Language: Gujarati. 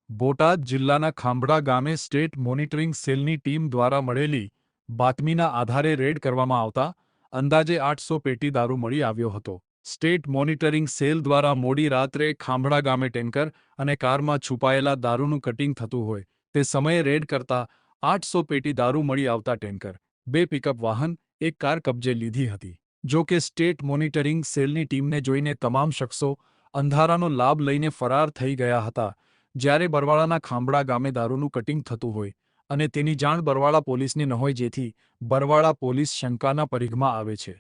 બોટાદ જિલ્લાના ખાંભડા ગામે સ્ટેટ મોનિટરિંગ સેલની ટીમ દ્વારા મળેલી બાતમીના આધારે રેડ કરવામાં આવતા અંદાજે 800 પેટી દારૂ મળી આવ્યો હતો। સ્ટેટ મોનિટરિંગ સેલ દ્વારા મોડી રાત્રે ખાંભડા ગામે ટેન્કર અને કારમાં છુપાયેલા દારૂનું કટિંગ થતું હોય તે સમયે રેડ કરતા 800 પેટી દારૂ મળી આવતા ટેન્કર, 2 પિકઅપ વાહન, 1 કાર કબજે લીધી હતી। જો કે સ્ટેટ મોનિટરિંગ સેલની ટીમને જોઈને તમામ શખ્સો અંધારાનો લાભ લઈને ફરાર થઈ ગયા હતા। જ્યારે બરવાળાના ખાંભડા ગામે દારૂનું કટિંગ થતું હોય અને તેની જાણ બરવાળા પોલીસને ન હોય, જેથી બરવાળા પોલીસ શંકાના પરિઘમાં આવે છે।